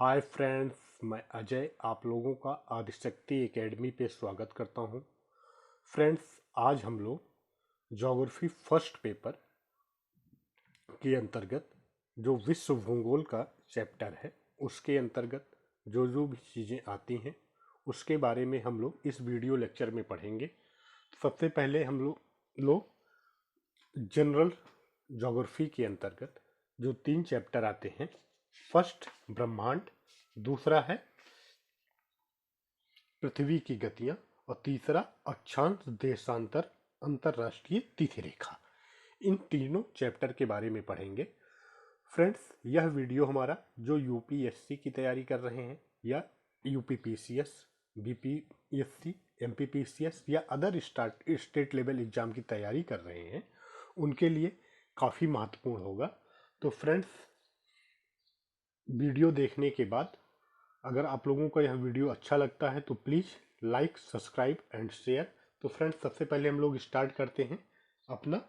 Hi friends, मैं अजय आप लोगों का आदिशक्ति एकेडमी पे स्वागत करता हूँ। फ्रेंड्स, आज हम लोग ज्योग्राफी फर्स्ट पेपर के अंतर्गत जो विश्व भूगोल का चैप्टर है उसके अंतर्गत जो जो भी चीज़ें आती हैं उसके बारे में हम लोग इस वीडियो लेक्चर में पढ़ेंगे। सबसे पहले हम लोग जनरल ज्योग्राफी के अंतर्गत जो 3 चैप्टर आते हैं, फर्स्ट ब्रह्मांड, दूसरा है पृथ्वी की गतियां और तीसरा अक्षांश देशांतर अंतरराष्ट्रीय तिथि रेखा। इन तीनों चैप्टर के बारे में पढ़ेंगे। फ्रेंड्स, यह वीडियो हमारा जो यूपीएससी की तैयारी कर रहे हैं या यूपीपीसीएस, बीपीएससी, एमपीपीसीएस या अदर स्टेट लेवल एग्जाम की तैयारी कर रहे हैं उनके लिए काफ़ी महत्वपूर्ण होगा। तो फ्रेंड्स, वीडियो देखने के बाद अगर आप लोगों को यह वीडियो अच्छा लगता है तो please like, subscribe and share. तो फ्रेंड्स, सबसे पहले हम लोग स्टार्ट करते हैं अपना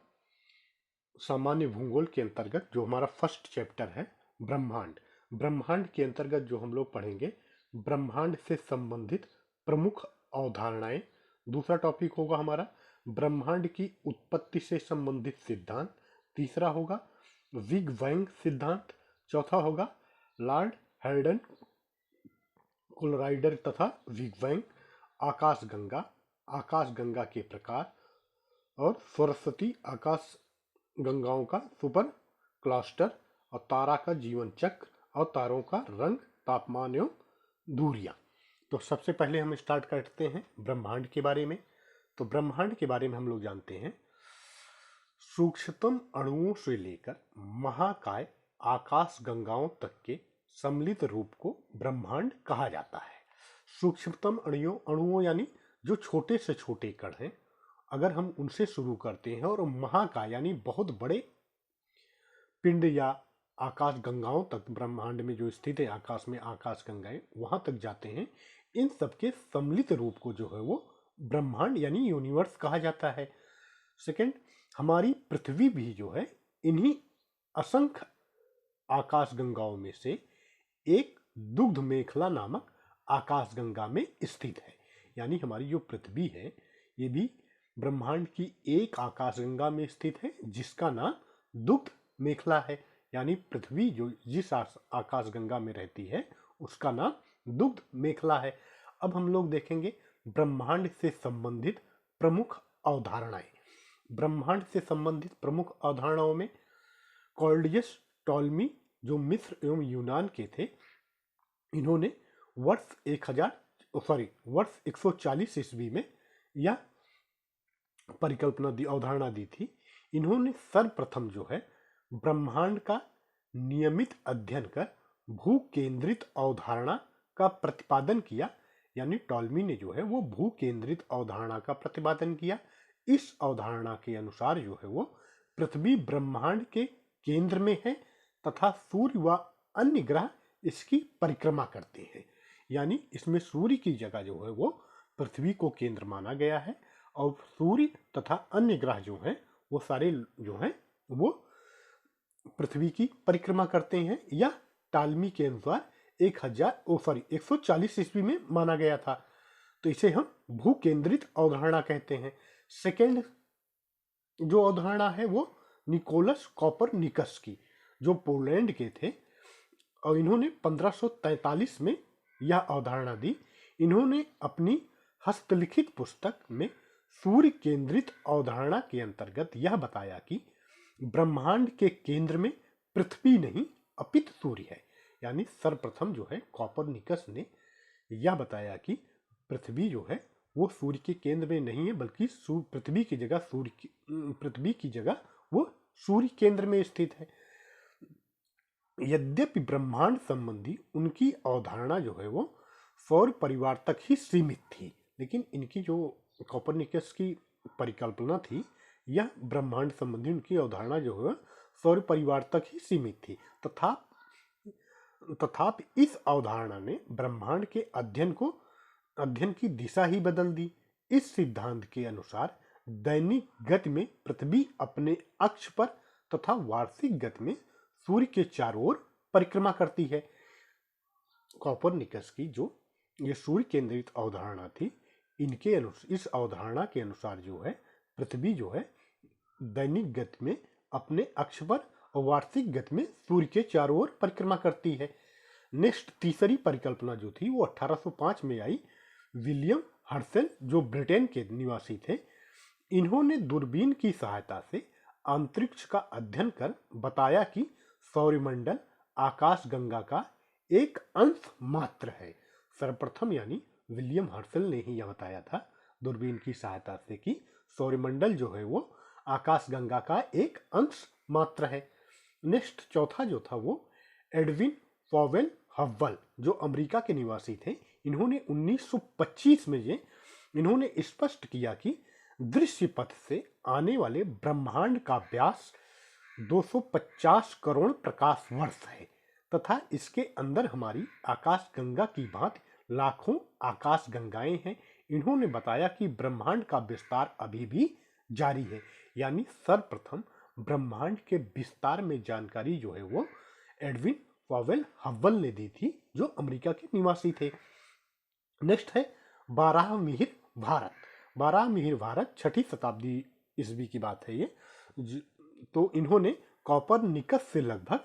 सामान्य भूगोल के अंतर्गत जो हमारा फर्स्ट चैप्टर है ब्रह्मांड। ब्रह्मांड के अंतर्गत जो हम लोग पढ़ेंगे ब्रह्मांड से संबंधित प्रमुख अवधारणाएं। दूसरा टॉपिक होगा हमारा ब्रह्मांड की उत्पत्ति से संबंधित सिद्धांत। तीसरा होगा बिग बैंग सिद्धांत। चौथा होगा लॉर्ड हेल्डन कोलराइडर तथा बिग बैंग। आकाशगंगा के प्रकार और सरस्वती आकाश गंगाओं का सुपर क्लस्टर और तारा का जीवन चक्र और तारों का रंग, तापमान एवं दूरियां। तो सबसे पहले हम स्टार्ट करते हैं ब्रह्मांड के बारे में। तो ब्रह्मांड के बारे में हम लोग जानते हैं सूक्ष्मतम अणुओं से लेकर महाकाय आकाश गंगाओं तक के सम्मिलित रूप को ब्रह्मांड कहा जाता है। सूक्ष्मतम अणुओं यानी जो छोटे से छोटे कण हैं, अगर हम उनसे शुरू करते हैं और महाकाय यानी बहुत बड़े पिंड या आकाश गंगाओं तक ब्रह्मांड में जो स्थित है आकाश में आकाश गंगाएं वहां तक जाते हैं, इन सबके सम्मिलित रूप को जो है वो ब्रह्मांड यानी यूनिवर्स कहा जाता है। सेकंड, हमारी पृथ्वी भी जो है इन्हीं असंख्य आकाश गंगाओं में से एक दुग्ध मेखला नामक आकाश गंगा में स्थित है। यानी हमारी जो पृथ्वी है ये भी ब्रह्मांड की एक आकाश गंगा में स्थित है जिसका नाम दुग्ध मेखला है। यानी पृथ्वी जो जिस आकाश गंगा में रहती है उसका नाम दुग्ध मेखला है। अब हम लोग देखेंगे ब्रह्मांड से संबंधित प्रमुख अवधारणाएं। ब्रह्मांड से संबंधित प्रमुख अवधारणाओं में क्लौडियस टॉलमी जो मिस्र एवं यूनान के थे, इन्होंने वर्ष 140 ईस्वी में यह परिकल्पना दी, अवधारणा दी थी। इन्होंने सर्वप्रथम जो है ब्रह्मांड का नियमित अध्ययन कर भू केंद्रित अवधारणा का प्रतिपादन किया। यानी टॉलमी ने जो है वो भू केंद्रित अवधारणा का प्रतिपादन किया। इस अवधारणा के अनुसार जो है वो पृथ्वी ब्रह्मांड के केंद्र में है तथा सूर्य व अन्य ग्रह इसकी परिक्रमा करते हैं। यानी इसमें सूर्य की जगह जो है वो पृथ्वी को केंद्र माना गया है और सूर्य तथा अन्य ग्रह जो हैं वो सारे जो हैं वो पृथ्वी की परिक्रमा करते हैं। यह टॉलमी के अनुसार 140 ईस्वी में माना गया था। तो इसे हम भू केंद्रित अवधारणा कहते हैं। सेकेंड जो अवधारणा है वो निकोलस कॉपरनिकस की, जो पोलैंड के थे और इन्होंने 1543 में यह अवधारणा दी। इन्होंने अपनी हस्तलिखित पुस्तक में सूर्य केंद्रित अवधारणा के अंतर्गत यह बताया कि ब्रह्मांड के केंद्र में पृथ्वी नहीं अपितु सूर्य है। यानी सर्वप्रथम जो है कॉपरनिकस ने यह बताया कि पृथ्वी जो है वो सूर्य के केंद्र में नहीं है बल्कि पृथ्वी की जगह वो सूर्य केंद्र में स्थित है। यद्यपि ब्रह्मांड संबंधी उनकी अवधारणा जो है वो सौर परिवार तक ही सीमित थी, लेकिन इनकी जो कॉपरनिकस की परिकल्पना थी यह ब्रह्मांड संबंधी उनकी अवधारणा जो है सौर परिवार तक ही सीमित थी। तथापि इस अवधारणा ने ब्रह्मांड के अध्ययन की दिशा ही बदल दी। इस सिद्धांत के अनुसार दैनिक गति में पृथ्वी अपने अक्ष पर तथा वार्षिक गति में सूर्य के चारों ओर परिक्रमा करती है। कॉपरनिकस की जो ये सूर्य केंद्रित अवधारणा थी, इनके इस अवधारणा के अनुसार जो है पृथ्वी जो है दैनिक गति में अपने अक्ष पर और वार्षिक गति में सूर्य के चारों ओर परिक्रमा करती है। नेक्स्ट तीसरी परिकल्पना जो थी वो 1805 में आई। विलियम हर्शेल जो ब्रिटेन के निवासी थे, इन्होंने दूरबीन की सहायता से अंतरिक्ष का अध्ययन कर बताया कि सौरमंडल आकाश गंगा का एक अंश मात्र है। सर्वप्रथम यानी विलियम हर्शेल ने ही यह बताया था दूरबीन की सहायता से कि सौरमंडल जो है वो आकाश गंगा का एक अंश मात्र है। नेक्स्ट चौथा जो था वो एडविन पॉवेल हब्बल जो अमेरिका के निवासी थे, इन्होंने 1925 में इन्होंने स्पष्ट किया कि दृश्य पथ से आने वाले ब्रह्मांड का व्यास 250 करोड़ प्रकाश वर्ष है तथा इसके अंदर हमारी आकाश गंगा की भांति लाखों आकाश गंगाएं हैं। इन्होंने बताया कि ब्रह्मांड का विस्तार अभी भी जारी है, यानी सर्वप्रथम ब्रह्मांड के विस्तार में जानकारी जो है वो एडविन पॉवेल हब्बल ने दी थी जो अमेरिका के निवासी थे। नेक्स्ट है बारहमिहिर भारत। बारहमिहिर भारत 6ठी शताब्दी ईस्वी की बात है ये। तो इन्होंने कॉपरनिकस से लगभग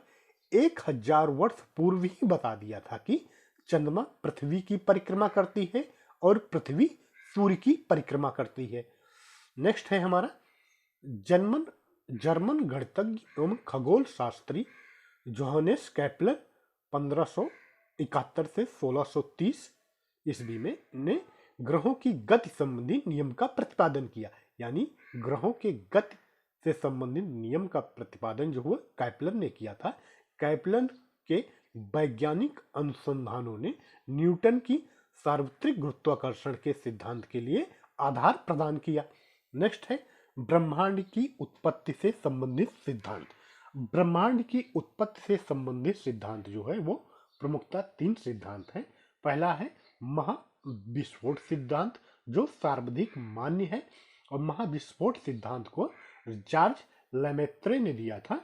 1000 वर्ष पूर्व ही बता दिया था कि चंद्रमा पृथ्वी की परिक्रमा करती है और पृथ्वी सूर्य की परिक्रमा करती है। नेक्स्ट है हमारा जर्मन गणितज्ञ एवं खगोल शास्त्री जोहानेस केपलर 1571 से 1630 ईस्वी में ने ग्रहों की गति संबंधी नियम का प्रतिपादन किया, यानी ग्रहों के गति से संबंधित नियम का प्रतिपादन जो हुआ केपलर ने किया था। केपलर के वैज्ञानिक अनुसंधानों ने न्यूटन की सार्वत्रिक गुरुत्वाकर्षण के सिद्धांत के लिए आधार प्रदान किया। नेक्स्ट है ब्रह्मांड की उत्पत्ति से संबंधित सिद्धांत। ब्रह्मांड की उत्पत्ति से संबंधित सिद्धांत जो है वो प्रमुखतः 3 सिद्धांत हैं। पहला है महाविस्फोट सिद्धांत जो सार्वधिक मान्य है, और महाविस्फोट सिद्धांत को जॉर्ज लेमेत्रे ने दिया था।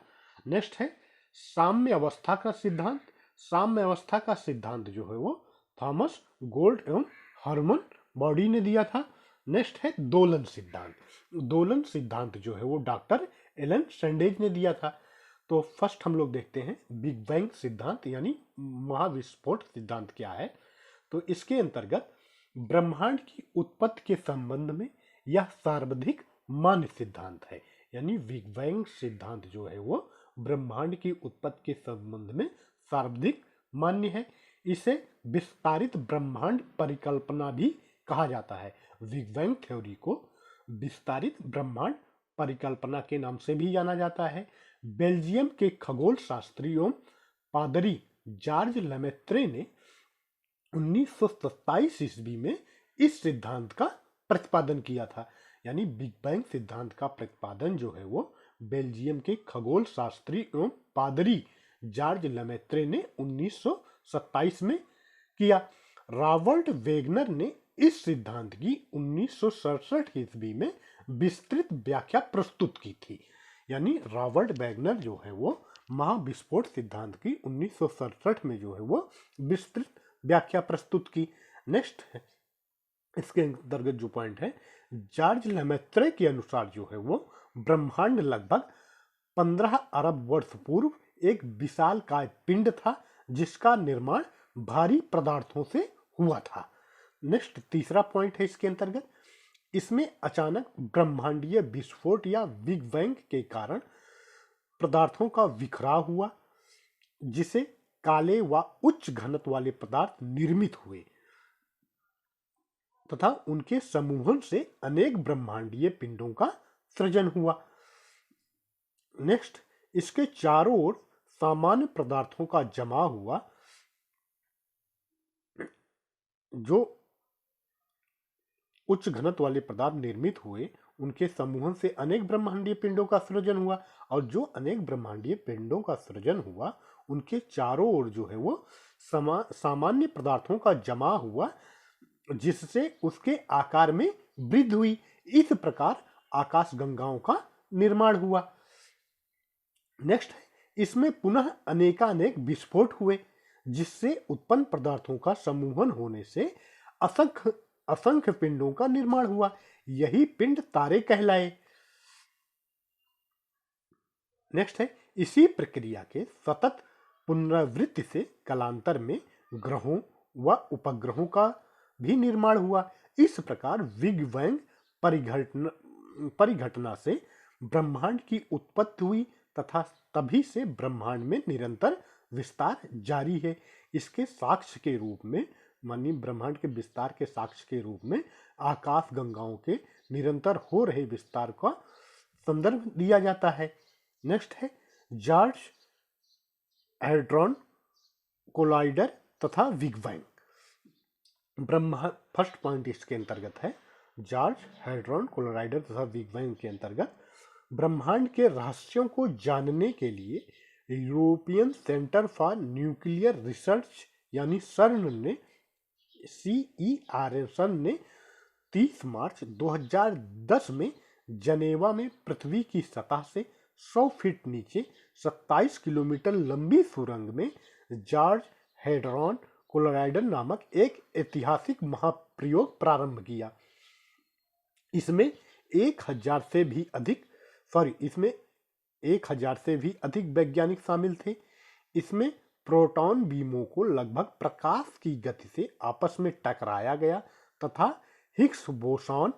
नेक्स्ट है साम्य अवस्था का सिद्धांत। साम्य अवस्था का सिद्धांत जो है वो थॉमस गोल्ड एवं हरमन बॉडी ने दिया था। नेक्स्ट है दोलन सिद्धांत। दोलन सिद्धांत जो है वो डॉक्टर एलन सैंडेज ने दिया था। तो फर्स्ट हम लोग देखते हैं बिग बैंग सिद्धांत यानी महाविस्फोट सिद्धांत क्या है। तो इसके अंतर्गत ब्रह्मांड की उत्पत्ति के संबंध में यह सर्वाधिक मान्य सिद्धांत है, यानी बिग बैंग सिद्धांत जो है वो ब्रह्मांड की उत्पत्ति के संबंध में सर्वाधिक मान्य है। इसे विस्तारित ब्रह्मांड परिकल्पना भी कहा जाता है। बिग बैंग थ्योरी को विस्तारित ब्रह्मांड परिकल्पना के नाम से भी जाना जाता है। बेल्जियम के खगोल शास्त्री एवं पादरी जॉर्ज लेमेत्रे ने 1927 ईस्वी में इस सिद्धांत का प्रतिपादन किया था, यानी बिग बैंग सिद्धांत का प्रतिपादन जो है वो बेल्जियम के खगोल शास्त्री एवं पादरी जॉर्ज लेमेत्रे ने 1927 में किया। रॉबर्ट वेगनर ने इस सिद्धांत की 1967 ईस्वी में विस्तृत व्याख्या प्रस्तुत की थी, यानी रॉबर्ट वेगनर जो है वो महाविस्फोट सिद्धांत की 1967 में जो है वो विस्तृत व्याख्या प्रस्तुत की। नेक्स्ट है इसके अंतर्गत जो पॉइंट है, जॉर्ज लेमेत्रे के अनुसार जो है वो ब्रह्मांड लगभग 15 अरब वर्ष पूर्व एक विशालकाय पिंड था जिसका निर्माण भारी पदार्थों से हुआ था। नेक्स्ट तीसरा पॉइंट है इसके अंतर्गत, इसमें अचानक ब्रह्मांडीय विस्फोट या बिग बैंग के कारण पदार्थों का बिखराव हुआ जिसे काले व उच्च घनत्व वाले पदार्थ निर्मित हुए तथा उनके समूहन से अनेक ब्रह्मांडीय पिंडों का सृजन हुआ। नेक्स्ट इसके चारों ओर सामान्य पदार्थों का जमा हुआ जो उच्च घनत्व वाले पदार्थ निर्मित हुए, उनके समूहन से अनेक ब्रह्मांडीय पिंडों का सृजन हुआ, और जो अनेक ब्रह्मांडीय पिंडों का सृजन हुआ उनके चारों ओर जो है वो सामान्य पदार्थों का जमा हुआ जिससे उसके आकार में वृद्धि हुई। इस प्रकार आकाश गंगाओं का निर्माण हुआ। नेक्स्ट इसमें पुनः अनेकानेक विस्फोट हुए जिससे उत्पन्न पदार्थों का समूहन होने से असंख्य असंख्य पिंडों का निर्माण हुआ। यही पिंड तारे कहलाए। नेक्स्ट है, इसी प्रक्रिया के सतत पुनरावृत्ति से कालांतर में ग्रहों व उपग्रहों का भी निर्माण हुआ। इस प्रकार बिग बैंग परिघटना से ब्रह्मांड की उत्पत्ति हुई तथा तभी से ब्रह्मांड में निरंतर विस्तार जारी है। इसके साक्ष्य के रूप में, मानिए ब्रह्मांड के विस्तार के साक्ष्य के रूप में आकाश गंगाओं के निरंतर हो रहे विस्तार का संदर्भ दिया जाता है। नेक्स्ट है, जॉर्ज हैड्रॉन कोलाइडर तथा बिग बैंग। फर्स्ट पॉइंट इसके अंतर्गत है, जॉर्ज हैड्रॉन कोलाइडर तथा बिग बैंग के अंतर्गत ब्रह्मांड के रहस्यों को जानने के लिए European centre for nuclear research यानी सर्न ने CERN ने 30 मार्च 2010 में जनेवा में पृथ्वी की सतह से 100 फीट नीचे 27 किलोमीटर लंबी सुरंग में जॉर्ज हैड्रॉन कोलाइडर नामक एक ऐतिहासिक महाप्रयोग प्रारंभ किया। इसमें 1000 से भी अधिक वैज्ञानिक शामिल थे। इसमें प्रोटॉन बीमों को लगभग प्रकाश की गति से आपस में टकराया गया तथा हिग्स बोसॉन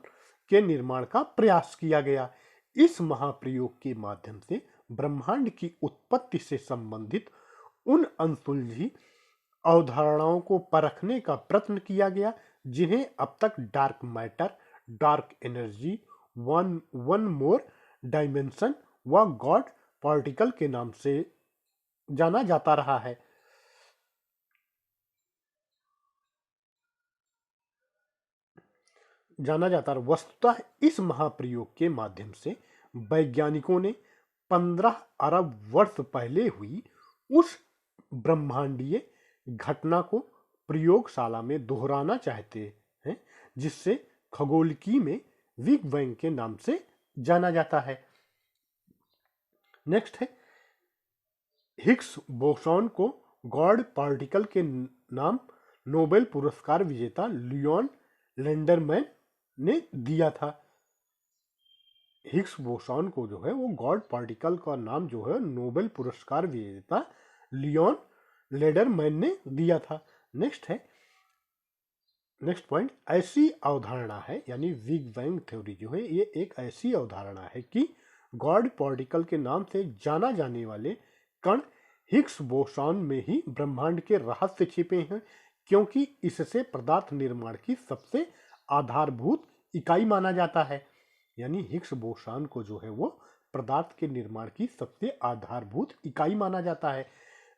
के निर्माण का प्रयास किया गया। इस महाप्रयोग के माध्यम से ब्रह्मांड की उत्पत्ति से संबंधित उन अनसुलझी अवधारणाओं को परखने का प्रयत्न किया गया जिन्हें अब तक dark matter, dark energy, one more dimension व गॉड पार्टिकल के नाम से जाना जाता रहा है। वस्तुतः इस महाप्रयोग के माध्यम से वैज्ञानिकों ने 15 अरब वर्ष पहले हुई उस ब्रह्मांडीय घटना को प्रयोगशाला में दोहराना चाहते हैं जिससे खगोलकी में बिग बैंग के नाम से जाना जाता है। नेक्स्ट है, हिग्स बोसॉन को गॉड पार्टिकल के नाम नोबेल पुरस्कार विजेता लियोन लैंडरमैन ने दिया था। हिग्स बोसॉन को जो है वो गॉड पार्टिकल का नाम जो है नोबेल पुरस्कार विजेता लियोन लैंडरमैन ने दिया था। नेक्स्ट पॉइंट, ऐसी अवधारणा है यानी बिग बैंग थ्योरी जो है ये एक ऐसी अवधारणा है कि गॉड पार्टिकल के नाम से जाना जाने वाले कण हिग्स बोसॉन में ही ब्रह्मांड के रहस्य छिपे हैं, क्योंकि इससे पदार्थ निर्माण की सबसे आधारभूत इकाई माना जाता है। यानी हिग्स बोसॉन को जो है वो पदार्थ के निर्माण की सबसे आधारभूत इकाई माना जाता है।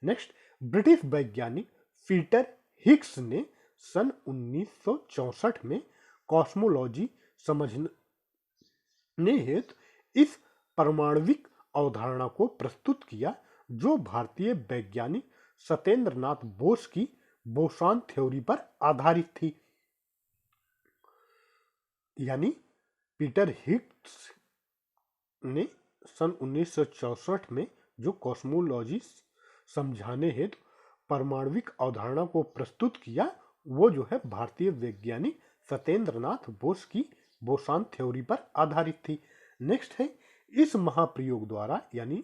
नेक्स्ट, ब्रिटिश वैज्ञानिक पीटर हिग्स ने सन 1964 में कॉस्मोलॉजी समझने हेतु इस परमाणविक अवधारणा को प्रस्तुत किया जो भारतीय वैज्ञानिक सत्येंद्र नाथ बोस की बोसॉन थ्योरी पर आधारित थी। यानी पीटर हिग्स ने सन 1964 में जो कॉस्मोलॉजी समझाने हेतु परमाणविक अवधारणा को प्रस्तुत किया वो जो है भारतीय वैज्ञानिक सत्येंद्र नाथ बोस की बोसॉन थ्योरी पर आधारित थी। नेक्स्ट है, इस महाप्रयोग द्वारा यानी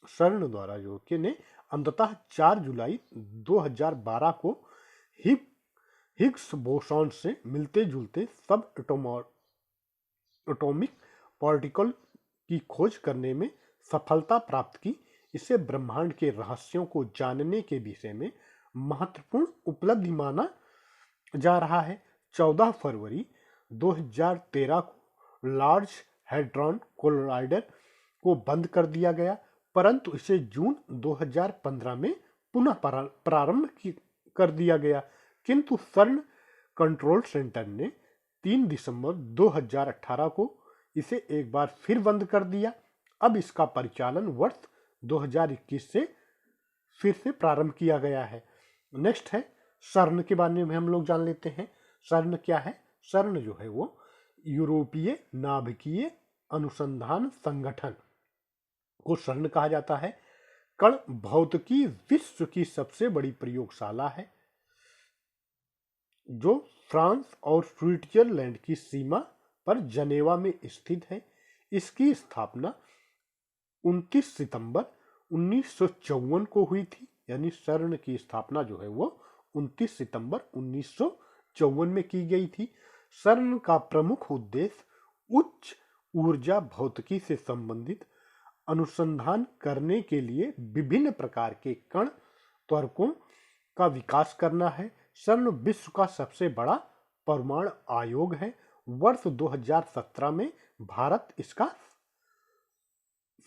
सर्न द्वारा जो कि ने अंततः 4 जुलाई 2012 को हिग्स बोसॉन से मिलते जुलते सब एटॉमिक पार्टिकल की खोज करने में सफलता प्राप्त की। इसे ब्रह्मांड के रहस्यों को जानने के विषय में महत्वपूर्ण उपलब्धि माना जा रहा है। 14 फरवरी 2013 को लार्ज हैड्रॉन कोलाइडर को बंद कर दिया गया, परंतु इसे जून 2015 में पुनः प्रारंभ कर दिया गया, किंतु सर्न कंट्रोल सेंटर ने 3 दिसंबर 2018 को इसे एक बार फिर बंद कर दिया। अब इसका परिचालन वर्ष 2021 से फिर से प्रारंभ किया गया है। नेक्स्ट है, सर्न के बारे में हम लोग जान लेते हैं। सर्न क्या है? सर्न जो है वो यूरोपीय नाभिकीय अनुसंधान संगठन को सर्न कहा जाता है। कण भौतिकी विश्व की सबसे बड़ी प्रयोगशाला है जो फ्रांस और स्विट्जरलैंड की सीमा पर जनेवा में स्थित है। इसकी स्थापना 29 सितंबर 1954 को हुई थी। यानी सर्न की स्थापना जो है वो 29 सितंबर 1954 में की गई थी। सर्न का प्रमुख उद्देश्य उच्च ऊर्जा भौतिकी से संबंधित अनुसंधान करने के लिए विभिन्न प्रकार के कण त्वरकों का विकास करना है। सर्न विश्व का सबसे बड़ा परमाणु आयोग है। वर्ष 2017 में भारत इसका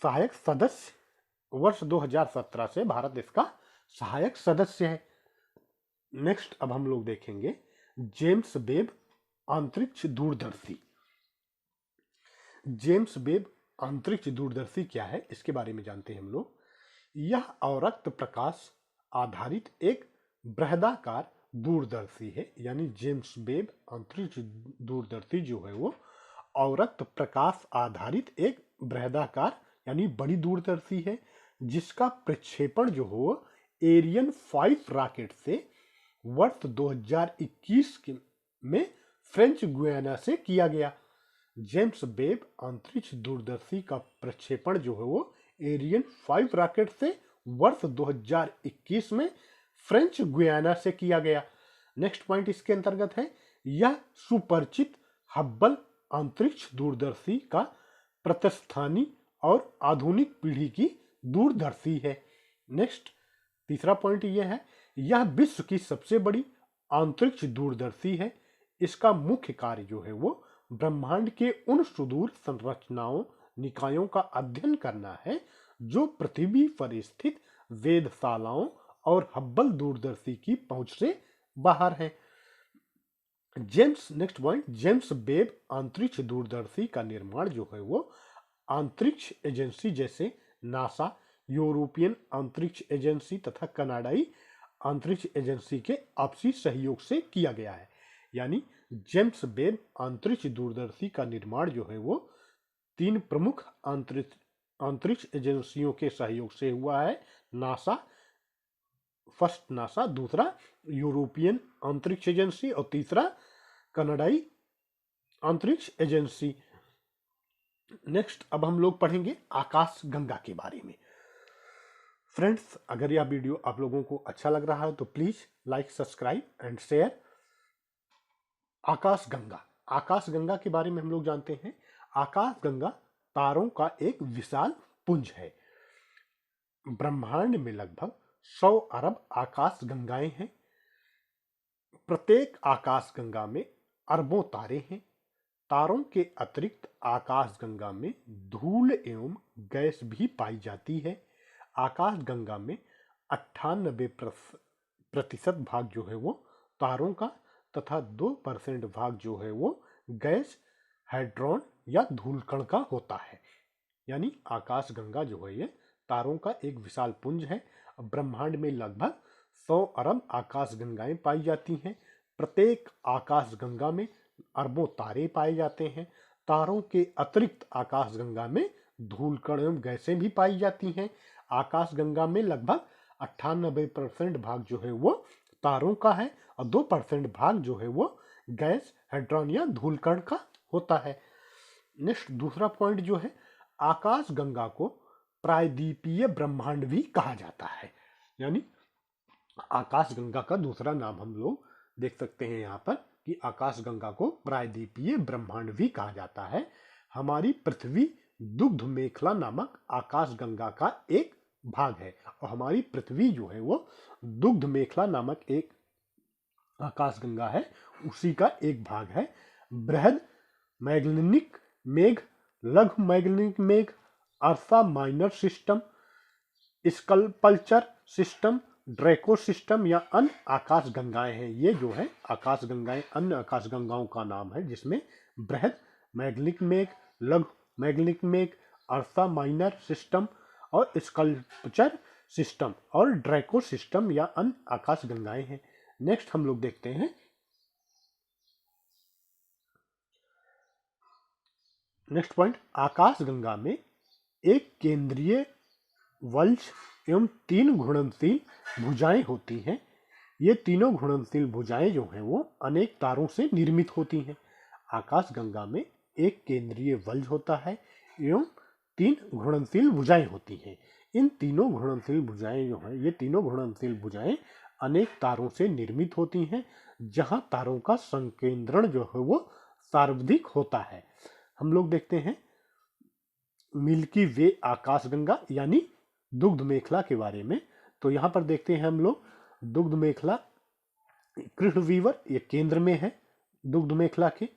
सहायक सदस्य वर्ष 2017 से भारत इसका सहायक सदस्य है। नेक्स्ट अब हम लोग देखेंगे जेम्स वेब अंतरिक्ष दूरदर्शी। जेम्स वेब अंतरिक्ष दूरदर्शी क्या है, इसके बारे में जानते हैं हम लोग। यह अवरक्त प्रकाश आधारित एक बृहदाकार दूरदर्शी है। यानी जेम्स वेब अंतरिक्ष दूरदर्शी जो है वो अवरक्त प्रकाश आधारित एक बृहदाकार यानी बड़ी दूरदर्शी है, जिसका प्रक्षेपण जो हो एरियन 5 रॉकेट से वर्ष 2021 में फ्रेंच गुयाना से किया गया। जेम्स वेब अंतरिक्ष दूरदर्शी का प्रक्षेपण जो है वो एरियन 5 रॉकेट से वर्ष 2021 में फ्रेंच गुयाना से किया गया। नेक्स्ट पॉइंट इसके अंतर्गत है, यह सुपरिचित हब्बल अंतरिक्ष दूरदर्शी का प्रतिस्थानी और आधुनिक पीढ़ी की दूरदर्शी है। नेक्स्ट तीसरा पॉइंट यह है, यह विश्व की सबसे बड़ी अंतरिक्ष दूरदर्शी है। इसका मुख्य कार्य जो है वो ब्रह्मांड के उन सुदूर संरचनाओं निकायों का अध्ययन करना है जो पृथ्वी पर स्थित वेधशालाओं और हब्बल दूरदर्शी की पहुंच से बाहर हैं। नेक्स्ट पॉइंट, जेम्स वेब अंतरिक्ष दूरदर्शी का निर्माण जो है वो अंतरिक्ष एजेंसी जैसे नासा, यूरोपियन अंतरिक्ष एजेंसी तथा कनाडाई अंतरिक्ष एजेंसी के आपसी सहयोग से किया गया है। यानी जेम्स वेब अंतरिक्ष दूरदर्शी का निर्माण जो है वो 3 प्रमुख अंतरिक्ष एजेंसियों के सहयोग से हुआ है। नासा, फर्स्ट नासा, दूसरा यूरोपियन अंतरिक्ष एजेंसी और तीसरा कनाडाई अंतरिक्ष एजेंसी। नेक्स्ट अब हम लोग पढ़ेंगे आकाश गंगा के बारे में। फ्रेंड्स, अगर यह वीडियो आप लोगों को अच्छा लग रहा है तो please like, subscribe and share. आकाश गंगा के बारे में हम लोग जानते हैं। आकाश गंगा तारों का एक विशाल पुंज है। ब्रह्मांड में लगभग 100 अरब आकाश गंगाएं हैं। प्रत्येक आकाश गंगा में अरबों तारे हैं। तारों के अतिरिक्त आकाश गंगा में धूल एवं गैस भी पाई जाती है। आकाश गंगा में 98% भाग जो है वो तारों का तथा 2% भाग जो है वो गैस, हाइड्रोन या धूलकण का होता है। यानी आकाश गंगा जो है ये तारों का एक विशाल पुंज है। ब्रह्मांड में लगभग 100 अरब आकाश गंगाएं पाई जाती हैं। प्रत्येक आकाश गंगा में अरबों तारे पाए जाते हैं। तारों के अतिरिक्त आकाश गंगा में धूलकण एवं गैसें भी पाई जाती हैं। आकाश गंगा में लगभग 98% भाग जो है वो तारों का है और 2% भाग जो है वो गैस, हाइड्रोजन या धूलकण का होता है। नेक्स्ट दूसरा पॉइंट जो है, आकाश गंगा को प्रायद्वीपीय ब्रह्मांड भी कहा जाता है। यानी आकाश गंगा का दूसरा नाम हम लोग देख सकते हैं यहाँ पर कि आकाश गंगा को प्रायद्वीपीय ब्रह्मांड भी कहा जाता है। हमारी पृथ्वी दुग्ध मेखला नामक आकाश गंगा का एक भाग है और हमारी पृथ्वी जो है वो दुग्ध मेखला नामक एक आकाश गंगा है, उसी का एक भाग है। बृहद मैग्नेटिक मेघ, लघु मैग्नेटिक मेघ, Ursa Minor system, sculptor system, Draco system या अन्य आकाश गंगाएं हैं। ये जो है आकाश गंगाएं अन्य आकाश गंगाओं का नाम है, जिसमें बृहद मैग्नेटिक मेघ, लघु मैग्नेटिक मेघ, अर्सा माइनर सिस्टम और स्कल्पचर सिस्टम और ड्रैको सिस्टम या अन्य आकाश गंगाएं हैं। नेक्स्ट हम लोग देखते हैं नेक्स्ट पॉइंट, आकाश गंगा में एक केंद्रीय वल्ज एवं 3 घूर्णनशील भुजाएं होती हैं। ये तीनों घूर्णनशील भुजाएं जो हैं वो अनेक तारों से निर्मित होती हैं। आकाशगंगा में एक केंद्रीय वल्ज होता है एवं 3 घूर्णनशील भुजाएं होती हैं। इन तीनों घूर्णनशील भुजाएं जो हैं, ये तीनों घूर्णनशील भुजाएं अनेक तारों से निर्मित होती हैं, जहां तारों का संकेंद्रण जो है वो सार्वधिक होता है। हम लोग देखते हैं मिल्की वे आकाशगंगा यानी दुग्ध मेखला के बारे में। तो यहाँ पर देखते हैं हम लोग दुग्ध मेखला, कृष्णवीवर ये केंद्र में है दुग्ध मेखला के।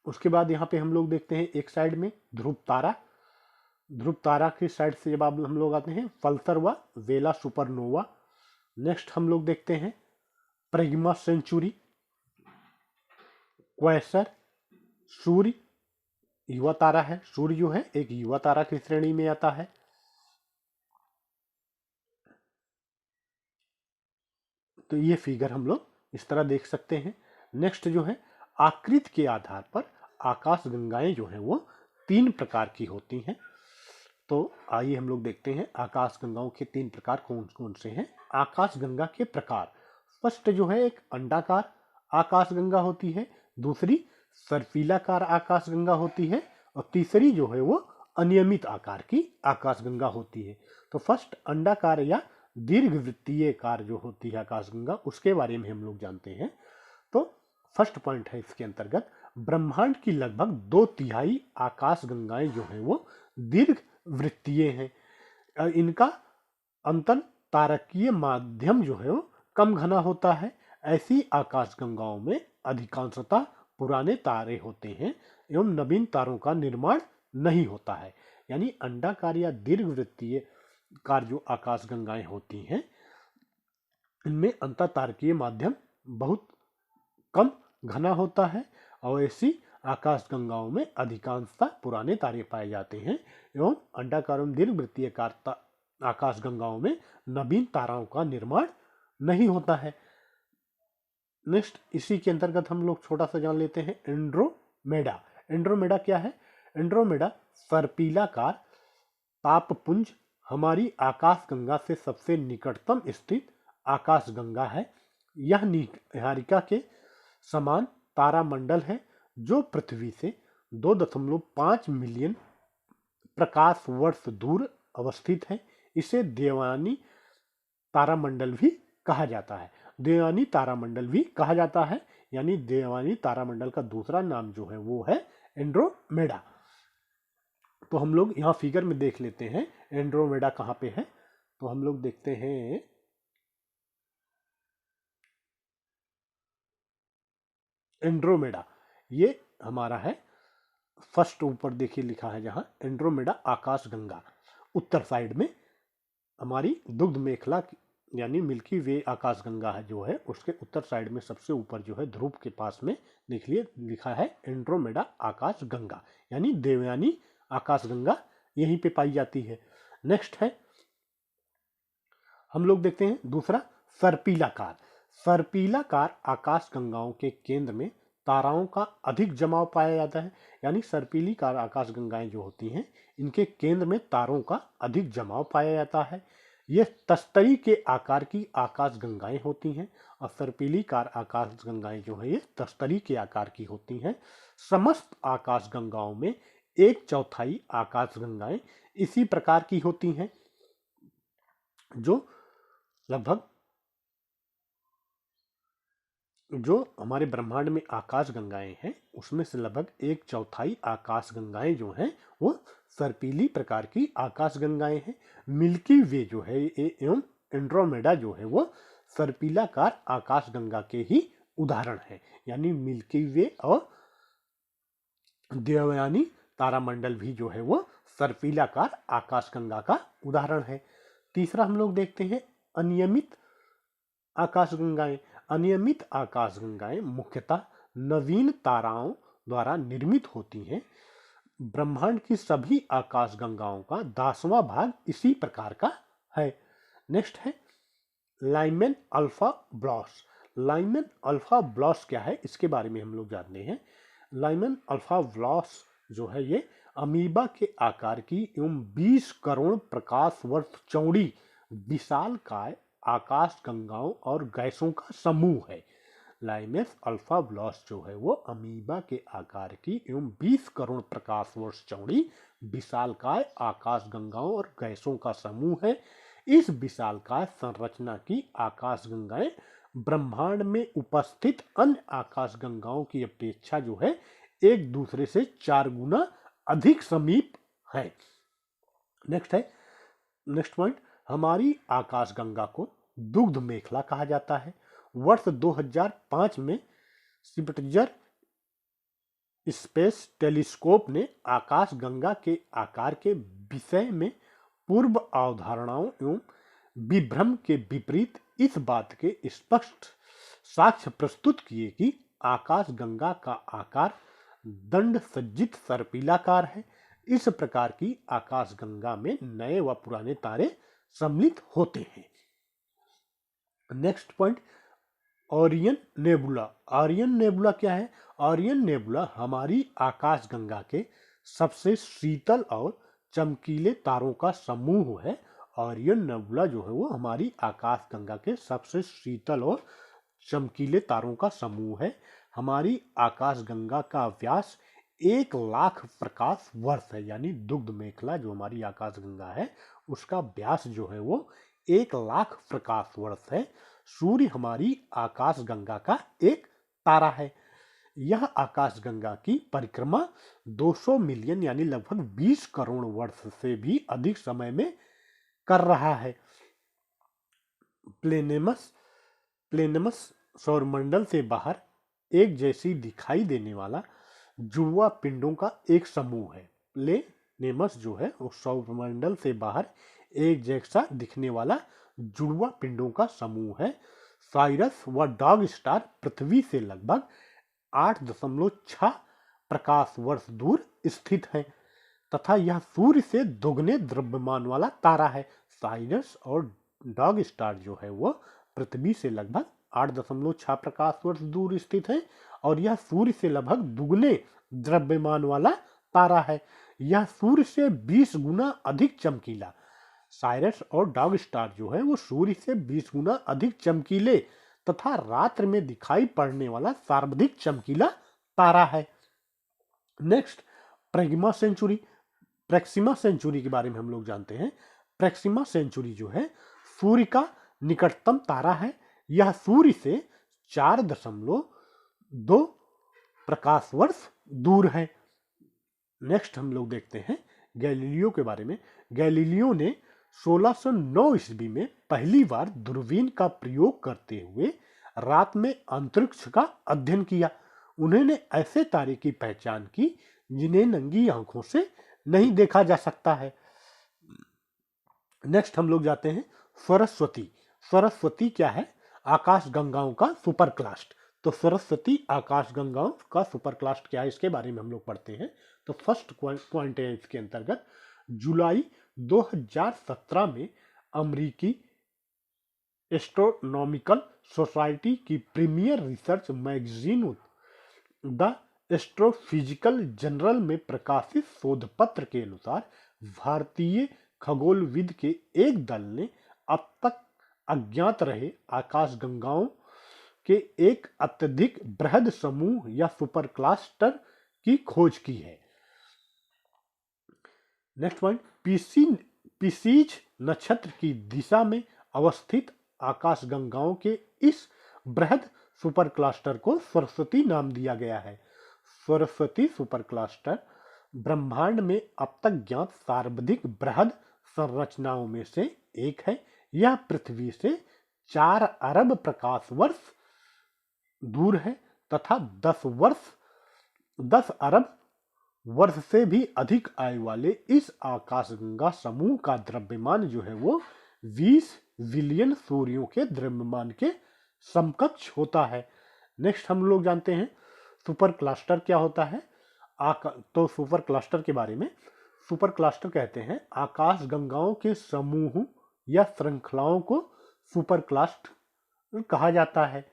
उसके बाद यहाँ पे हम लोग देखते हैं एक साइड में ध्रुव तारा, ध्रुव तारा की साइड से जब हम लोग आते हैं पल्सर व वेला सुपरनोवा। नेक्स्ट हम लोग देखते हैं प्रिग्मा सेंचुरी, क्वेसर, सूर्य युवा तारा है। सूर्य जो है एक युवा तारा की श्रेणी में आता है। तो ये फिगर हम लोग इस तरह देख सकते हैं। नेक्स्ट जो है आकृति के आधार पर आकाशगंगाएं जो है वो 3 प्रकार की होती हैं। तो आइए हम लोग देखते हैं आकाशगंगाओं के 3 प्रकार कौन कौन से हैं। आकाशगंगा के प्रकार, फर्स्ट जो है एक अंडाकार आकाशगंगा होती है, दूसरी सर्पिलाकार आकाशगंगा होती है और तीसरी जो है वो अनियमित आकार की आकाशगंगा होती है। तो फर्स्ट अंडाकार या दीर्घवृत्तीय कार जो होती है आकाशगंगा, उसके बारे में हम लोग जानते हैं। तो फर्स्ट पॉइंट है इसके अंतर्गत ब्रह्मांड की लगभग 2/3 आकाशगंगाएं जो है वो दीर्घ वृत्तीय हैं। इनका अंतर तारकीय माध्यम जो है वो कम घना होता है। ऐसी आकाशगंगाओं में अधिकांशतः पुराने तारे होते हैं एवं नवीन तारों का निर्माण नहीं होता है। यानी अंडाकार या दीर्घवृत्तीय कार जो आकाशगंगाएं होती हैं, इनमें अंतर तारकीय माध्यम बहुत कम घना होता है और ऐसी आकाशगंगाओं में अधिकांशतः पुराने तारे पाए जाते हैं एवं अंडाकार एवं दीर्घवृत्तीय आकाशगंगाओं में नवीन ताराओं का निर्माण नहीं होता है। नेक्स्ट इसी के अंतर्गत हम लोग छोटा सा जान लेते हैं एंड्रोमेडा। एंड्रोमेडा क्या है? एंड्रोमेडा सर्पिलाकार तापपुंज हमारी आकाशगंगा से सबसे निकटतम स्थित आकाशगंगा है। यह निहारिका के समान तारामंडल है जो पृथ्वी से 2.5 मिलियन प्रकाश वर्ष दूर अवस्थित है। इसे देवयानी तारामंडल भी कहा जाता है। देवयानी तारामंडल भी कहा जाता है, यानी देवयानी तारामंडल का दूसरा नाम जो है वो है एंड्रोमेडा। तो हम लोग यहाँ फिगर में देख लेते हैं एंड्रोमेडा कहाँ पे है। तो हम लोग देखते हैं एंड्रोमेडा, ये हमारा है फर्स्ट, ऊपर देखिए लिखा है जहां एंड्रोमेडा आकाशगंगा। उत्तर साइड में हमारी दुग्ध मेखला यानी मिल्की वे आकाशगंगा है जो है, उसके उत्तर साइड में सबसे ऊपर जो है ध्रुव के पास में देखिए लिखा है एंड्रोमेडा आकाशगंगा, यानी देवयानी आकाशगंगा यहीं पे पाई जाती है। नेक्स्ट है हम लोग देखते हैं दूसरा सर्पिलाकार। सर्पिलाकार आकाशगंगाओं के केंद्र में ताराओं का अधिक जमाव पाया जाता है। यानी सर्पिलाकार आकाशगंगाएं जो होती हैं, इनके केंद्र में तारों का अधिक जमाव पाया जाता है। ये तस्तरी के आकार की आकाशगंगाएं होती हैं और सर्पिलाकार आकाशगंगाएं जो है ये तस्तरी के आकार की होती हैं। समस्त आकाशगंगाओं में 1/4 आकाशगंगाएं इसी प्रकार की होती हैं, जो लगभग जो हमारे ब्रह्मांड में आकाशगंगाएं हैं उसमें से लगभग 1/4 आकाशगंगाएं जो हैं वो सर्पिली प्रकार की आकाशगंगाएं हैं। मिल्की वे जो है एवं एंड्रोमेडा जो है वो सर्पिलाकार आकाशगंगा के ही उदाहरण है। यानी मिल्की वे और देवयानी तारामंडल भी जो है वो सर्पिलाकार आकाशगंगा का उदाहरण है। तीसरा हम लोग देखते हैं अनियमित आकाशगंगाएं। अनियमित आकाशगंगाएं मुख्यतः नवीन ताराओं द्वारा निर्मित होती हैं। ब्रह्मांड की सभी आकाशगंगाओं का 10वां भाग इसी प्रकार का है। नेक्स्ट है लाइमेन अल्फा ब्लॉस। लाइमेन अल्फा ब्लॉस क्या है, इसके बारे में हम लोग जानते हैं। लाइमेन अल्फा ब्लॉस जो है ये अमीबा के आकार की एवं 20 करोड़ प्रकाश वर्ष चौड़ी विशालकाय आकाश गंगाओं और गैसों का समूह है। लाइमेस अल्फा ब्लॉस जो है वो अमीबा के आकार की एवं 20 करोड़ प्रकाश वर्ष चौड़ी विशालकाय आकाश गंगाओं और गैसों का समूह है। इस विशालकाय संरचना की आकाश गंगाएं ब्रह्मांड में उपस्थित अन्य आकाश गंगाओं की अपेक्षा जो है एक दूसरे से 4 गुना अधिक समीप है। नेक्स्ट पॉइंट, हमारी आकाश गंगा को दुग्ध मेखला कहा जाता है। वर्ष 2005 में स्पिट्जर स्पेस टेलीस्कोप ने आकाश गंगा के आकार के विषय में पूर्व अवधारणाओं एवं विभ्रम के विपरीत इस बात के स्पष्ट साक्ष्य प्रस्तुत किए कि आकाश गंगा का आकार दंड सज्जित सर्पिलाकार है। इस प्रकार की आकाश गंगा में नए व पुराने तारे सम्मिलित होते हैं। Next point, Orion nebula. Orion nebula क्या है? ओरियन नेबुला हमारी आकाश गंगा के सबसे शीतल और चमकीले तारों का समूह है। ओरियन नेबुला जो है वो हमारी आकाश गंगा के सबसे शीतल और चमकीले तारों का समूह है। हमारी आकाश गंगा का व्यास 1,00,000 प्रकाश वर्ष है, यानी दुग्ध मेखला जो हमारी आकाश गंगा है उसका व्यास जो है वो 1,00,000 प्रकाश वर्ष है। सूर्य हमारी आकाश गंगा का एक तारा है। यह आकाश गंगा की परिक्रमा 200 मिलियन यानी लगभग 20 करोड़ वर्ष से भी अधिक समय में कर रहा है। प्लेनेमस सौरमंडल से बाहर एक जैसी दिखाई देने वाला जुड़वा पिंडों का एक समूह है। प्लेनेमस जो है वो सौरमंडल से बाहर एक जैसा दिखने वाला जुड़वा पिंडों का समूह है। साइरस व डॉग स्टार पृथ्वी से लगभग 8.6 प्रकाश वर्ष दूर स्थित है तथा यह सूर्य से दोगुने द्रव्यमान वाला तारा है। साइरस और डॉग स्टार जो है वो पृथ्वी से लगभग 8.6 प्रकाश वर्ष दूर स्थित है और यह सूर्य से लगभग दुगने द्रव्यमान वाला तारा है। यह सूर्य से 20 गुना अधिक चमकीला, साइरस और डॉग स्टार जो है वो सूर्य से 20 गुना अधिक चमकीले तथा रात्र में दिखाई पड़ने वाला सर्वाधिक चमकीला तारा है। नेक्स्ट, प्रेक्सिमा सेंचुरी के बारे में हम लोग जानते हैं। प्रेक्सिमा सेंचुरी जो है सूर्य का निकटतम तारा है। यह सूर्य से 4.2 प्रकाश वर्ष दूर है। नेक्स्ट हम लोग देखते हैं गैलीलियो के बारे में। गैलीलियो ने 1609 ईस्वी में पहली बार दूरबीन का प्रयोग करते हुए रात में अंतरिक्ष का अध्ययन किया। उन्होंने ऐसे तारे की पहचान की जिन्हें नंगी आंखों से नहीं देखा जा सकता है। नेक्स्ट हम लोग जाते हैं सरस्वती। सरस्वती क्या है? आकाश गंगाओं का सुपर क्लस्ट। तो सरस्वती आकाश गंगाओं का सुपर क्लस्ट क्या है इसके बारे में हम लोग पढ़ते हैं। तो फर्स्ट पॉइंट है इसके अंतर्गत, जुलाई 2017 में अमेरिकी एस्ट्रोनॉमिकल सोसाइटी की premiere research magazine the astrophysical journal में प्रकाशित शोध पत्र के अनुसार भारतीय खगोलविद के एक दल ने अब तक अज्ञात रहे आकाश गंगाओं के एक अत्यधिक बृहद समूह या सुपर क्लस्टर की खोज की है। नेक्स्ट पॉइंट, पिसीज नक्षत्र की दिशा में अवस्थित आकाश गंगाओं के इस बृहद सुपर क्लस्टर को सरस्वती नाम दिया गया है। सरस्वती सुपर क्लस्टर ब्रह्मांड में अब तक ज्ञात सर्वाधिक बृहद संरचनाओं में से एक है। यह पृथ्वी से 4 अरब प्रकाश वर्ष दूर है तथा 10 अरब वर्ष से भी अधिक आयु वाले इस आकाशगंगा समूह का द्रव्यमान जो है वो 20 बिलियन सूर्यों के द्रव्यमान के समकक्ष होता है। नेक्स्ट हम लोग जानते हैं सुपर क्लस्टर क्या होता है। तो सुपर क्लस्टर के बारे में, सुपर क्लस्टर कहते हैं आकाश गंगाओं के समूह या श्रृंखलाओं को सुपर क्लस्टर कहा जाता है।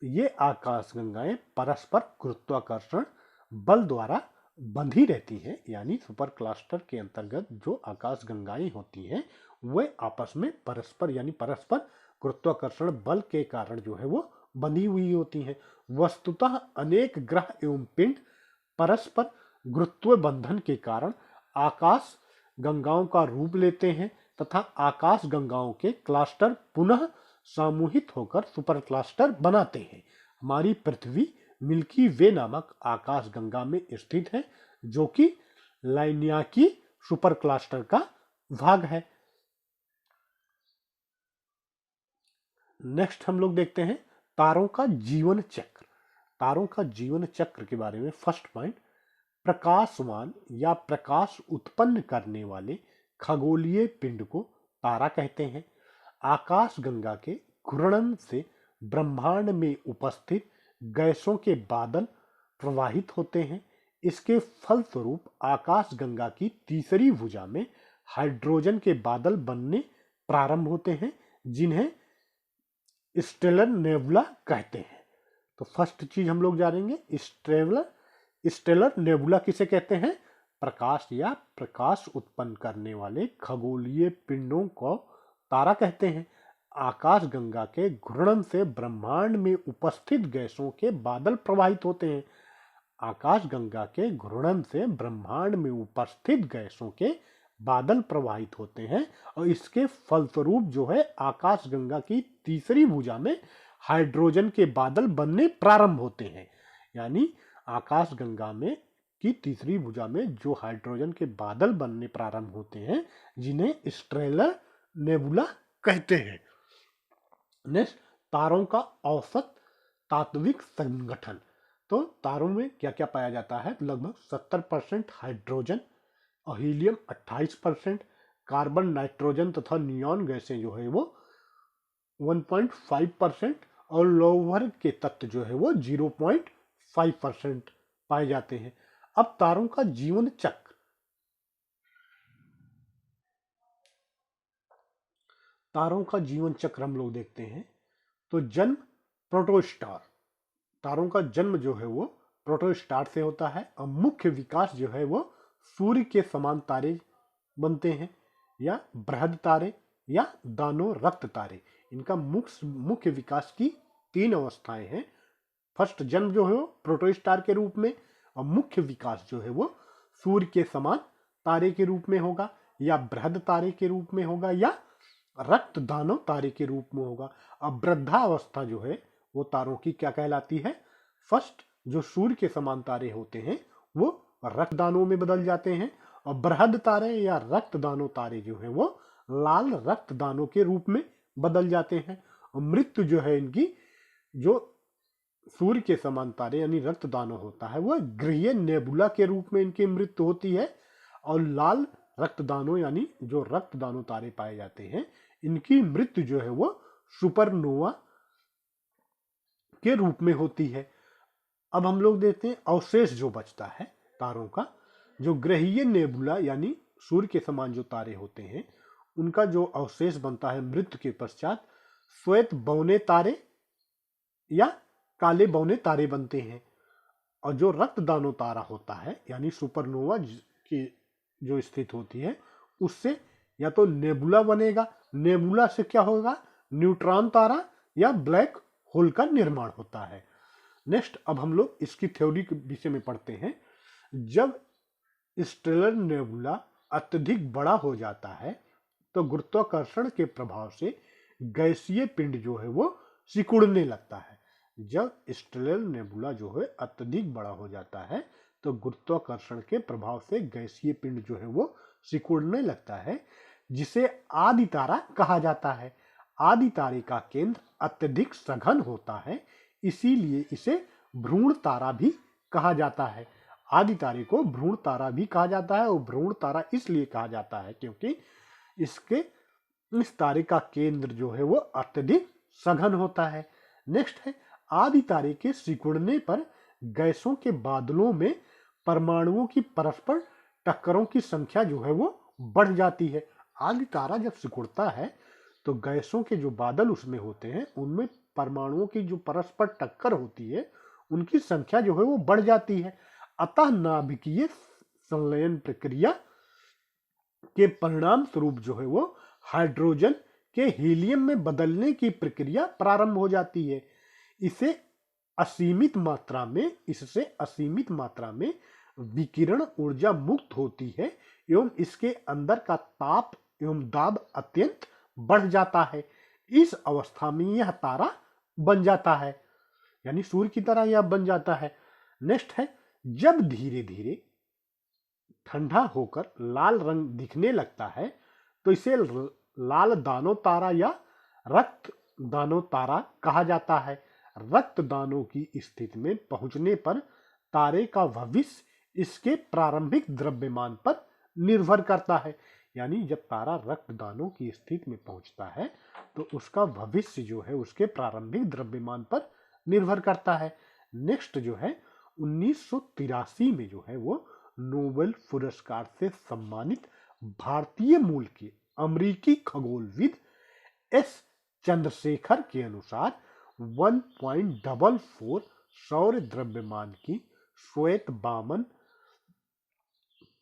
ये आकाश गंगाएं परस्पर गुरुत्वाकर्षण बल द्वारा बंधी रहती हैं, यानी सुपर क्लस्टर के अंतर्गत जो आकाश गंगाएं होती हैं वे आपस में परस्पर यानी परस्पर गुरुत्वाकर्षण बल के कारण जो है वो बंधी हुई होती हैं। वस्तुतः अनेक ग्रह एवं पिंड परस्पर गुरुत्व बंधन के कारण आकाश गंगाओं का रूप लेते हैं तथा आकाश गंगाओं के क्लस्टर पुनः सामूहित होकर सुपर क्लस्टर बनाते हैं। हमारी पृथ्वी मिल्की वे नामक आकाश गंगा में स्थित है, जो कि लाइनियाकी सुपर क्लस्टर का भाग है। नेक्स्ट हम लोग देखते हैं तारों का जीवन चक्र। तारों का जीवन चक्र के बारे में फर्स्ट पॉइंट, प्रकाशमान या प्रकाश उत्पन्न करने वाले खगोलीय पिंड को तारा कहते हैं। आकाश गंगा के घूर्णन से ब्रह्मांड में उपस्थित गैसों के बादल प्रवाहित होते हैं। इसके फलस्वरूप आकाश गंगा की तीसरी भुजा में हाइड्रोजन के बादल बनने प्रारंभ होते हैं, जिन्हें स्टेलर नेबुला कहते हैं। तो फर्स्ट चीज हम लोग जानेंगे, स्टेलर नेबुला किसे कहते हैं? प्रकाश या प्रकाश उत्पन्न करने वाले खगोलीय पिंडों को तारा कहते हैं। आकाश गंगा के घूर्णन से ब्रह्मांड में उपस्थित गैसों के बादल प्रवाहित होते हैं। आकाश गंगा के घूर्णन से ब्रह्मांड में उपस्थित गैसों के बादल प्रवाहित होते हैं और इसके फलस्वरूप जो है आकाश गंगा की तीसरी भुजा में हाइड्रोजन के बादल बनने प्रारंभ होते हैं। यानी आकाश गंगा में की तीसरी भुजा में जो हाइड्रोजन के बादल बनने प्रारंभ होते हैं, जिन्हें स्टेलर नेबुला कहते हैं। नेक्स्ट, तारों का औसत तात्विक संगठन। तो तारों में क्या क्या पाया जाता है? लगभग 70% हाइड्रोजन और हीलियम 28%, कार्बन, नाइट्रोजन तथा नियॉन गैसें जो है वो 1.5% और लौह के तत्व जो है वो 0.5% पाए जाते हैं। अब तारों का जीवन चक्र। तारों का जीवन चक्र हम लोग देखते हैं तो जन्म प्रोटोस्टार। तारों का जन्म जो है वो प्रोटोस्टार से होता है और मुख्य विकास जो है वो सूर्य के समान तारे बनते हैं या बृहद तारे या दानो रक्त तारे। इनका मुख्य विकास की 3 अवस्थाएं हैं। फर्स्ट, जन्म जो है वो प्रोटोस्टार के रूप में और मुख्य विकास जो है वो सूर्य के समान तारे के रूप में होगा या बृहद तारे के रूप में होगा या रक्त दानव तारे के रूप में होगा। अब वृद्धावस्था जो है वो तारों की क्या कहलाती है? फर्स्ट, जो सूर्य के समान तारे होते हैं वो रक्तदानों में बदल जाते हैं और बृहद तारे या रक्तदानों तारे जो है वो लाल रक्तदानों के रूप में बदल जाते हैं। और मृत्यु जो है इनकी, जो सूर्य के समान तारे यानी रक्तदानों होता है वो ग्रहीय नेबुला के रूप में इनकी मृत्यु होती है और लाल रक्तदानों यानी जो रक्तदानों तारे पाए जाते हैं इनकी मृत्यु जो है वो सुपरनोवा के रूप में होती है। अब हम लोग देखते हैं अवशेष जो बचता है तारों का। जो ग्रहीय नेबुला यानी सूर्य के समान जो तारे होते हैं उनका जो अवशेष बनता है मृत्यु के पश्चात, श्वेत बौने तारे या काले बौने तारे बनते हैं। और जो रक्तदानों तारा होता है यानी सुपरनोवा की जो स्थित होती है उससे या तो नेबुला बनेगा, नेबुला से क्या होगा? न्यूट्रॉन तारा या ब्लैक होल का निर्माण होता है। नेक्स्ट, अब हम लोग इसकी थ्योरी के विषय में पढ़ते हैं। जब स्टेलर नेबुला अत्यधिक बड़ा हो जाता है तो गुरुत्वाकर्षण के प्रभाव से गैसीय पिंड जो है वो सिकुड़ने लगता है। जब स्टेलर नेबुला जो है अत्यधिक बड़ा हो जाता है तो गुरुत्वाकर्षण के प्रभाव से गैसीय पिंड जो है वो सिकुड़ने लगता है, जिसे आदि तारा कहा जाता है। आदि तारे का केंद्र अत्यधिक सघन होता है, इसीलिए इसे भ्रूण तारा भी कहा जाता है। आदि तारे को भ्रूण तारा भी कहा जाता है और भ्रूण तारा इसलिए कहा जाता है क्योंकि इस तारे का केंद्र जो है वो अत्यधिक सघन होता है। नेक्स्ट है, आदि तारे के सिकुड़ने पर गैसों के बादलों में परमाणुओं की परस्पर टक्करों की संख्या जो है वो बढ़ जाती है। आदि तारा जब सिकुड़ता है तो गैसों के जो बादल उसमें होते हैं उनमें परमाणुओं की जो परस्पर टक्कर होती है उनकी संख्या जो है वो बढ़ जाती है। अतः नाभिकीय संलयन प्रक्रिया के परिणाम स्वरूप जो है वो हाइड्रोजन के हीलियम में बदलने की प्रक्रिया प्रारंभ हो जाती है। इससे असीमित मात्रा में विकिरण ऊर्जा मुक्त होती है एवं इसके अंदर का ताप एवं दाब अत्यंत बढ़ जाता है। इस अवस्था में यह तारा बन जाता है, यानी सूर्य की तरह यह बन जाता है। नेक्स्ट है, जब धीरे धीरे ठंडा होकर लाल रंग दिखने लगता है तो इसे लाल दानों तारा या रक्त दानों तारा कहा जाता है। रक्त दानों की स्थिति में पहुंचने पर तारे का भविष्य इसके प्रारंभिक द्रव्यमान पर निर्भर करता है। यानी जब तारा रक्त दानों की स्थिति में पहुंचता है तो उसका भविष्य जो है उसके प्रारंभिक द्रव्यमान पर निर्भर करता है। नेक्स्ट जो है 1983 में जो है वो नोबेल पुरस्कार से सम्मानित भारतीय मूल के अमेरिकी खगोलविद एस चंद्रशेखर के अनुसार 1.44 सौर द्रव्यमान की श्वेत बामन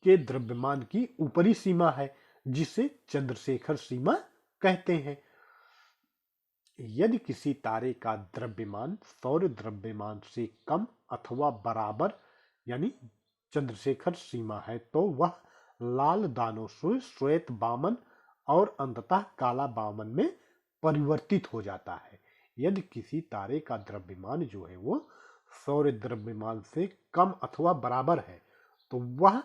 के द्रव्यमान की ऊपरी सीमा है, जिसे चंद्रशेखर सीमा कहते हैं। यदि किसी तारे का द्रव्यमान सौर द्रव्यमान से कम अथवा बराबर यानी चंद्रशेखर सीमा है तो वह लाल दानों से श्वेत बामन और अंततः काला बामन में परिवर्तित हो जाता है। यदि किसी तारे का द्रव्यमान जो है वो सौर द्रव्यमान से कम अथवा बराबर है तो वह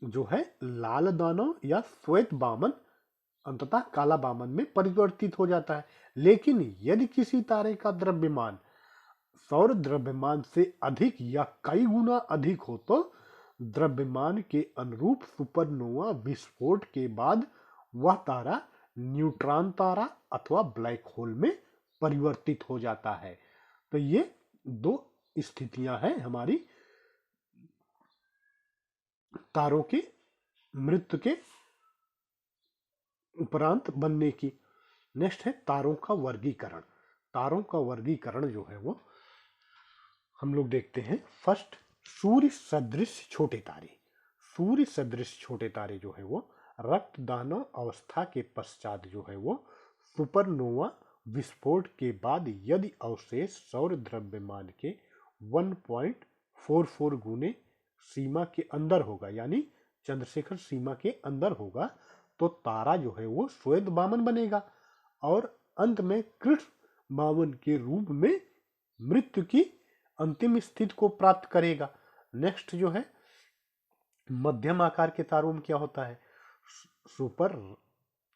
जो है लाल दानों या श्वेत बामन अंततः काला बामन में परिवर्तित हो जाता है। लेकिन यदि किसी तारे का द्रव्यमान सौर द्रव्यमान से अधिक या कई गुना अधिक हो तो द्रव्यमान के अनुरूप सुपरनोवा विस्फोट के बाद वह तारा न्यूट्रॉन तारा अथवा ब्लैक होल में परिवर्तित हो जाता है। तो ये दो स्थितियां हैं हमारी तारों के मृत्यु के उपरांत बनने की। नेक्स्ट है तारों का वर्गीकरण। तारों का वर्गीकरण जो है वो हम लोग देखते हैं। फर्स्ट, सूर्य सदृश छोटे तारे। सूर्य सदृश छोटे तारे जो है वो रक्तदानव अवस्था के पश्चात जो है वो सुपरनोवा विस्फोट के बाद यदि अवशेष सौर द्रव्यमान के 1.44 गुने सीमा के अंदर होगा यानी चंद्रशेखर सीमा के अंदर होगा तो तारा जो है वो श्वेत बामन बनेगा और अंत में कृष्ण बामन के रूप में मृत्यु की अंतिम स्थिति को प्राप्त करेगा। नेक्स्ट जो है मध्यम आकार के तारों में क्या होता है, सुपर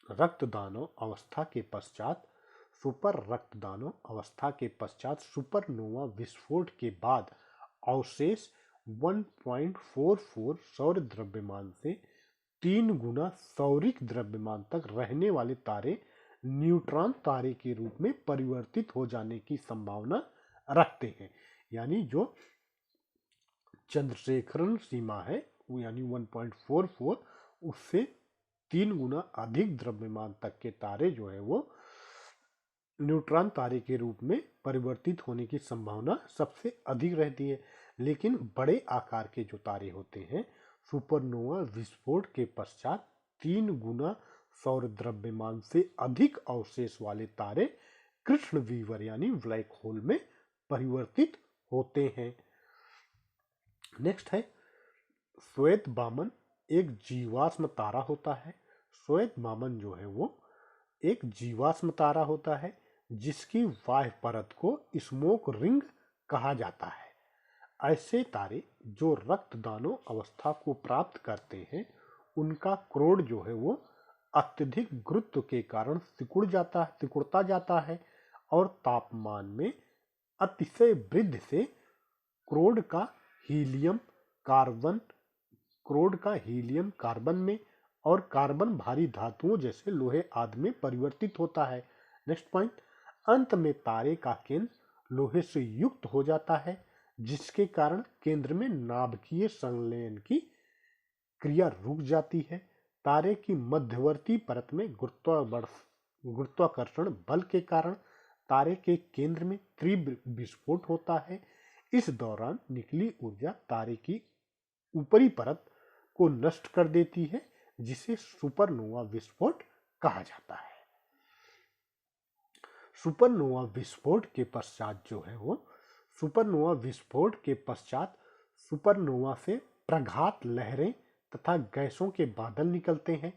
रक्तदानव अवस्था के पश्चात सुपरनोवा विस्फोट के बाद अवशेष 1.44 सौर द्रव्यमान से 3 गुना सौरिक द्रव्यमान तक रहने वाले तारे न्यूट्रॉन तारे के रूप में परिवर्तित हो जाने की संभावना रखते हैं। यानी जो चंद्रशेखरन सीमा है वो यानी 1.44 उससे 3 गुना अधिक द्रव्यमान तक के तारे जो है वो न्यूट्रॉन तारे के रूप में परिवर्तित होने की संभावना सबसे अधिक रहती है। लेकिन बड़े आकार के जो तारे होते हैं सुपरनोवा विस्फोट के पश्चात 3 गुना सौर द्रव्यमान से अधिक अवशेष वाले तारे कृष्ण वीवर यानी ब्लैक होल में परिवर्तित होते हैं। नेक्स्ट है श्वेत बामन एक जीवाश्म तारा होता है। श्वेत बामन जो है वो एक जीवाश्म तारा होता है जिसकी बाह्य परत को स्मोक रिंग कहा जाता है। ऐसे तारे जो रक्तदानों अवस्था को प्राप्त करते हैं उनका क्रोड जो है वो अत्यधिक गुरुत्व के कारण सिकुड़ता जाता है और तापमान में अतिशय वृद्धि से क्रोड का हीलियम कार्बन में और कार्बन भारी धातुओं जैसे लोहे आदि में परिवर्तित होता है। नेक्स्ट पॉइंट, अंत में तारे का केंद्र लोहे से युक्त हो जाता है जिसके कारण केंद्र में नाभिकीय संलयन की क्रिया रुक जाती है। तारे की मध्यवर्ती परत में गुरुत्वाकर्षण बल के कारण तारे के केंद्र में तीव्र विस्फोट होता है। इस दौरान निकली ऊर्जा तारे की ऊपरी परत को नष्ट कर देती है, जिसे सुपरनोवा विस्फोट कहा जाता है। सुपरनोवा विस्फोट के पश्चात जो है वो सुपरनोवा विस्फोट के पश्चात सुपरनोवा से प्रघात लहरें तथा गैसों के बादल निकलते हैं।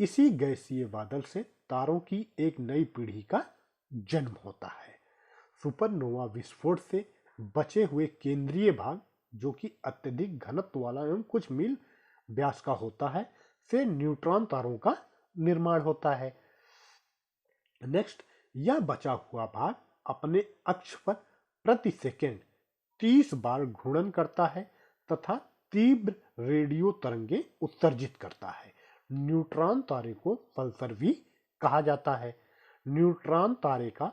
इसी गैसीय बादल से तारों की एक नई पीढ़ी का जन्म होता है। सुपरनोवा विस्फोट से बचे हुए केंद्रीय भाग, जो कि अत्यधिक घनत्व वाला एवं कुछ मील व्यास का होता है, से न्यूट्रॉन तारों का निर्माण होता है। नेक्स्ट, यह बचा हुआ भाग अपने अक्ष पर प्रति सेकंड 30 बार घूर्णन करता है तथा तीव्र रेडियो तरंगे उत्सर्जित करता है। न्यूट्रॉन तारे को पल्सर भी कहा जाता है। न्यूट्रॉन तारे का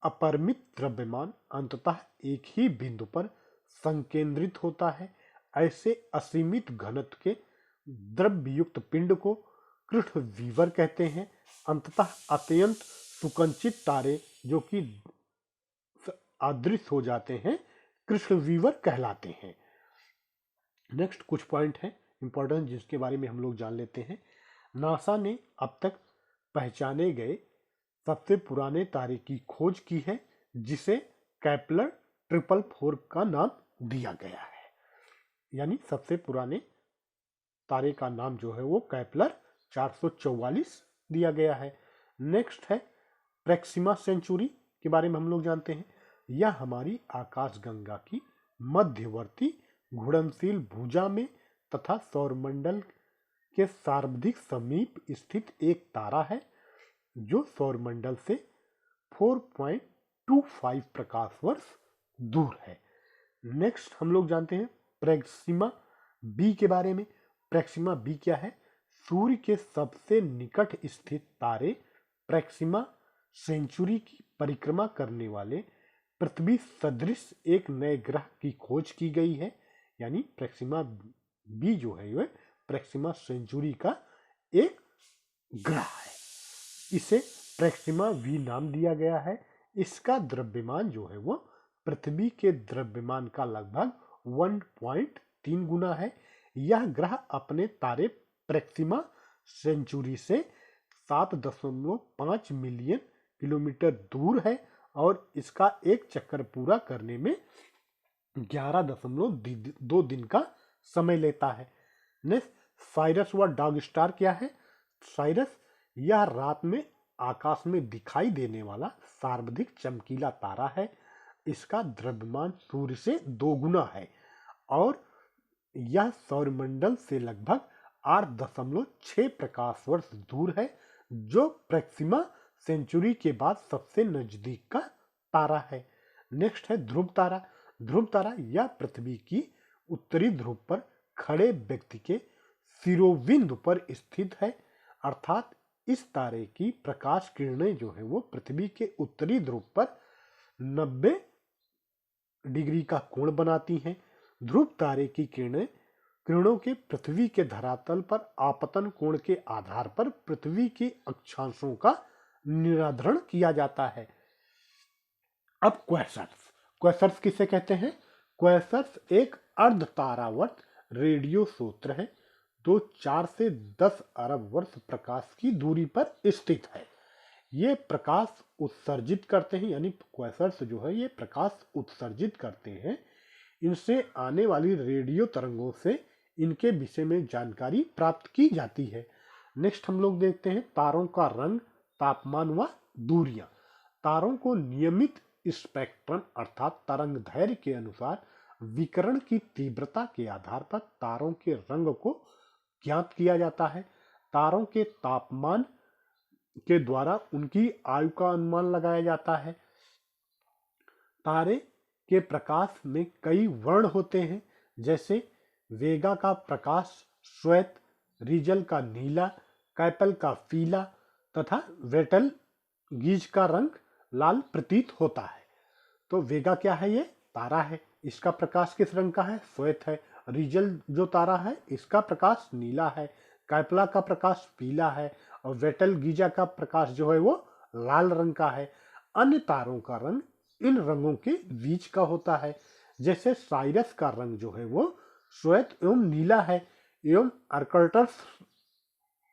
अपरिमित द्रव्यमान अंततः एक ही बिंदु पर संकेंद्रित होता है। ऐसे असीमित घनत्व के द्रव्ययुक्त पिंड को कृष्ण वीवर कहते हैं। अंततः अत्यंत सुकंचित तारे जो कि अदृश्य हो जाते हैं, कृष्ण वीवर कहलाते हैं। नेक्स्ट कुछ पॉइंट है इंपॉर्टेंट, जिसके बारे में हम लोग जान लेते हैं। नासा ने अब तक पहचाने गए सबसे पुराने तारे की खोज की है, जिसे कैपलर 444 का नाम दिया गया है। यानी सबसे पुराने तारे का नाम जो है वो कैपलर 444 दिया गया है। नेक्स्ट है प्रेक्सिमा सेंचुरी के बारे में हम लोग जानते हैं। यह हमारी आकाशगंगा की मध्यवर्ती घूर्णनशील भुजा में तथा सौरमंडल के सर्वाधिक समीप स्थित एक तारा है, जो सौरमंडल से 4.25 प्रकाश वर्ष दूर है। नेक्स्ट हम लोग जानते हैं प्रेक्सिमा बी के बारे में। प्रेक्सिमा बी क्या है? सूर्य के सबसे निकट स्थित तारे प्रेक्सिमा सेंचुरी की परिक्रमा करने वाले पृथ्वी सदृश एक नए ग्रह की खोज की गई है। यानी प्रेक्सिमा बी जो है वह प्रेक्सिमा सेंचुरी का एक ग्रह है। इसे प्रेक्सिमा वी नाम दिया गया है। इसका द्रव्यमान जो है वो पृथ्वी के द्रव्यमान का लगभग 1.3 गुना है। यह ग्रह अपने तारे प्रेक्सिमा सेंचुरी से 7.5 मिलियन किलोमीटर दूर है और इसका एक चक्कर पूरा करने में 11.2 दिन का समय लेता है। नेक्स्ट, साइरस व डॉग स्टार क्या है? साइरस यह रात में आकाश में दिखाई देने वाला सर्वाधिक चमकीला तारा है। इसका द्रव्यमान सूर्य से 2 गुना है और यह सौरमंडल से लगभग 8.6 प्रकाश वर्ष दूर है, जो प्रेक्सिमा सेंचुरी के बाद सबसे नजदीक का तारा है। नेक्स्ट है ध्रुव तारा। ध्रुव तारा यह पृथ्वी की उत्तरी ध्रुव पर खड़े व्यक्ति के शिरोबिंदु पर स्थित है। अर्थात इस तारे की प्रकाश किरणें जो है वो पृथ्वी के उत्तरी ध्रुव पर 90 डिग्री का कोण बनाती हैं। ध्रुव तारे की किरणों के पृथ्वी के धरातल पर आपतन कोण के आधार पर पृथ्वी के अक्षांशों का निराधरण किया जाता है। अब क्वेसर्स किसे कहते हैं? क्वेसर्स एक अर्ध तारावर्त रेडियो स्रोत है, जो 4 से 10 अरब वर्ष प्रकाश की दूरी पर स्थित है। ये प्रकाश उत्सर्जित करते हैं, यानी क्वेसर्स जो है ये प्रकाश उत्सर्जित करते हैं। इनसे आने वाली रेडियो तरंगों से इनके विषय में जानकारी प्राप्त की जाती है। नेक्स्ट हम लोग देखते हैं तारों का रंग, तापमान व दूरियां। तारों को नियमित स्पेक्ट्रम अर्थात तरंग दैर्घ्य के अनुसार विकिरण की तीव्रता के आधार पर तारों के रंग को ज्ञात किया जाता है। तारों के तापमान के द्वारा उनकी आयु का अनुमान लगाया जाता है। तारे के प्रकाश में कई वर्ण होते हैं, जैसे वेगा का प्रकाश श्वेत, रीजल का नीला, कैपल का पीला तथा वेटल गीज का रंग लाल प्रतीत होता है। तो वेगा क्या है? ये तारा है। इसका प्रकाश किस रंग का है? श्वेत है। रीजल जो तारा है इसका प्रकाश नीला है। कैपला का प्रकाश पीला है और वेटल गीजा का प्रकाश जो है वो लाल रंग का है। अन्य तारों का रंग इन रंगों के बीच का होता है। जैसे साइरस का रंग जो है वो श्वेत एवं नीला है, एवं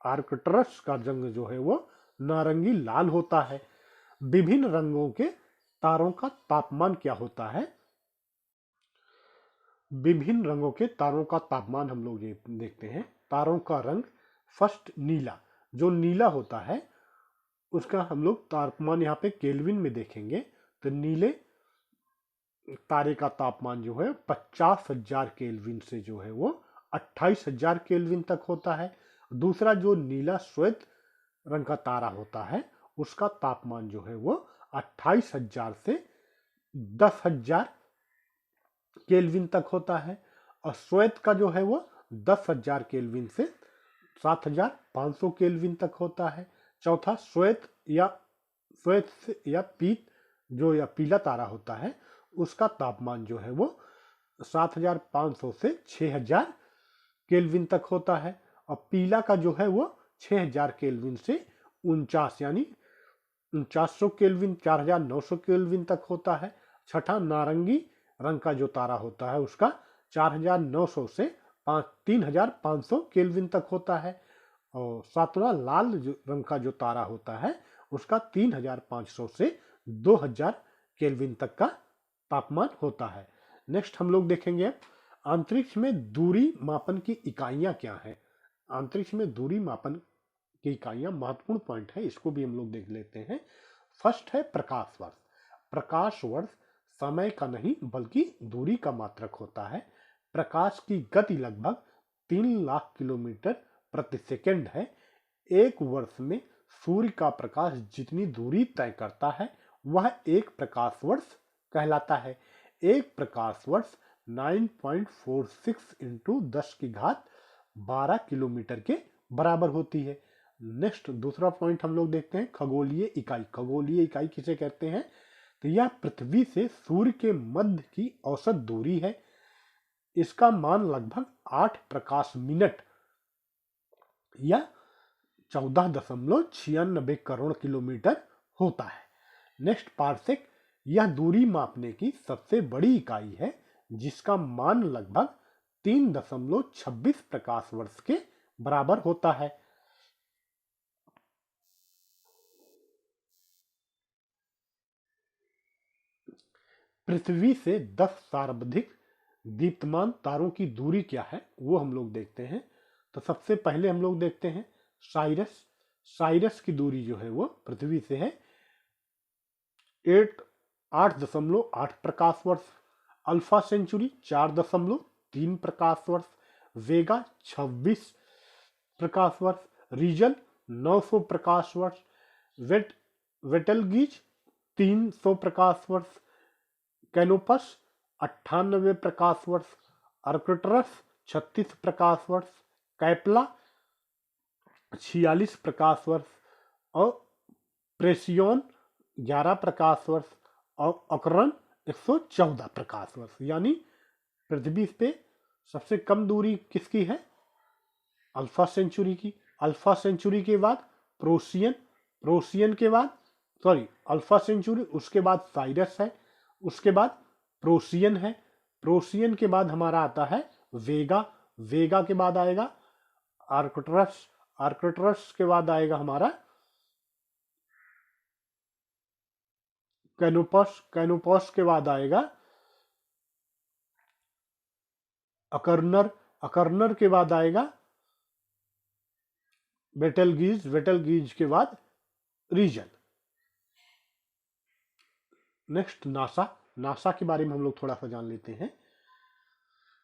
आर्कटरस का रंग जो है वो नारंगी लाल होता है। विभिन्न रंगों के तारों का तापमान क्या होता है? विभिन्न रंगों के तारों का तापमान हम लोग ये देखते हैं। तारों का रंग, फर्स्ट नीला, जो नीला होता है उसका हम लोग तापमान यहाँ पे केल्विन में देखेंगे तो नीले तारे का तापमान जो है 50,000 केल्विन से जो है वो 28,000 केल्विन तक होता है। दूसरा जो नीला श्वेत रंग का तारा होता है उसका तापमान जो है वो 28,000 से 10,000 केल्विन तक होता है, और श्वेत का जो है वो 10,000 केल्विन से 7,500 केल्विन तक होता है। चौथा श्वेत या पीत जो या पीला तारा होता है उसका तापमान जो है वो 7,500 से 6,000 केल्विन तक होता है, और पीला का जो है वो 6,000 केल्विन से 49 यानी 4900 केल्विन 4,900 केल्विन तक होता है। छठा नारंगी रंग का जो तारा होता है उसका 4,900 से 3,500 केल्विन तक होता है, और सातवां लाल रंग का जो तारा होता है उसका 3,500 से 2,000 केल्विन तक का तापमान होता है। नेक्स्ट हम लोग देखेंगे अब अंतरिक्ष में दूरी मापन की इकाइयां क्या है। अंतरिक्ष में दूरी मापन की इकाइयां महत्वपूर्ण पॉइंट है, इसको भी हम लोग देख लेते हैं। फर्स्ट है प्रकाश वर्ष। प्रकाश वर्ष समय का नहीं बल्कि दूरी का मात्रक होता है। प्रकाश की गति लगभग 3 लाख किलोमीटर प्रति सेकंड है। एक वर्ष में सूर्य का प्रकाश जितनी दूरी तय करता है वह एक प्रकाश वर्ष कहलाता है। एक प्रकाश वर्ष 9.46 इंटू 10 की घात 12 किलोमीटर के बराबर होती है। नेक्स्ट दूसरा पॉइंट हम लोग देखते हैं खगोलीय इकाई। खगोलीय इकाई किसे कहते हैं? तो यह पृथ्वी से सूर्य के मध्य की औसत दूरी है। इसका मान लगभग 8 प्रकाश मिनट या 14.96 करोड़ किलोमीटर होता है। नेक्स्ट पार्सेक, यह दूरी मापने की सबसे बड़ी इकाई है जिसका मान लगभग 3.26 प्रकाश वर्ष के बराबर होता है। पृथ्वी से 10 सर्वाधिक दीप्तमान तारों की दूरी क्या है वो हम लोग देखते हैं। तो सबसे पहले हम लोग देखते हैं साइरस। साइरस की दूरी जो है वो पृथ्वी से है 8.8 प्रकाश वर्ष। अल्फा सेंचुरी 4.3 प्रकाश वर्ष। वेगा 26 प्रकाश वर्ष। रीजल 900 प्रकाश वर्ष। वेटलगीज 300 प्रकाश वर्ष। कैनोपस 98 प्रकाश वर्ष। आर्कटुरस 36 प्रकाश वर्ष। कैपला 46 प्रकाश वर्ष और प्रेसियोन 11 प्रकाश वर्ष और अकरन 114 प्रकाश वर्ष। यानी पृथ्वी पे सबसे कम दूरी किसकी है? अल्फा सेंचुरी की। अल्फा सेंचुरी के बाद प्रोसियन, प्रोसियन के बाद अल्फा सेंचुरी, उसके बाद साइरस है, उसके बाद प्रोसियन है, प्रोसियन के बाद हमारा आता है वेगा, वेगा के बाद आएगा आर्कटुरस, आर्कटुरस के बाद आएगा हमारा कैनोपस, कैनोपस के बाद आएगा अकर्नर, अकर्नर के बाद आएगा बेटलगीज, बेटलगीज के बाद रीजन। नेक्स्ट नासा, नासा के बारे में हम लोग थोड़ा सा जान लेते हैं।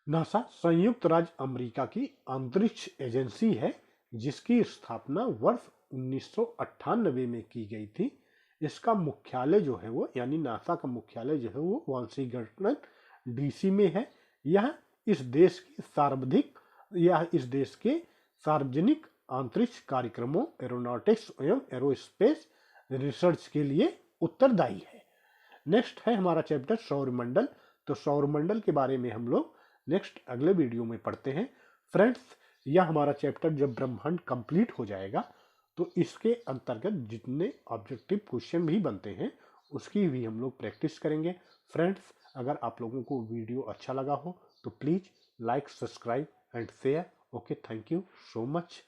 नासा संयुक्त राज्य अमेरिका की अंतरिक्ष एजेंसी है जिसकी स्थापना वर्ष 1998 में की गई थी। इसका मुख्यालय जो है वो यानी नासा का मुख्यालय जो है वो वाशिंगटन डीसी में है। यह इस देश के सार्वजनिक अंतरिक्ष कार्यक्रमों, एरोनॉटिक्स एवं एरोस्पेस रिसर्च के लिए उत्तरदायी है। नेक्स्ट है हमारा चैप्टर सौरमंडल। तो सौरमंडल के बारे में हम लोग नेक्स्ट अगले वीडियो में पढ़ते हैं। फ्रेंड्स, यह हमारा चैप्टर जब ब्रह्मांड कंप्लीट हो जाएगा तो इसके अंतर्गत जितने ऑब्जेक्टिव क्वेश्चन भी बनते हैं उसकी भी हम लोग प्रैक्टिस करेंगे। फ्रेंड्स, अगर आप लोगों को वीडियो अच्छा लगा हो तो please like, subscribe and share. Okay, thank you so much.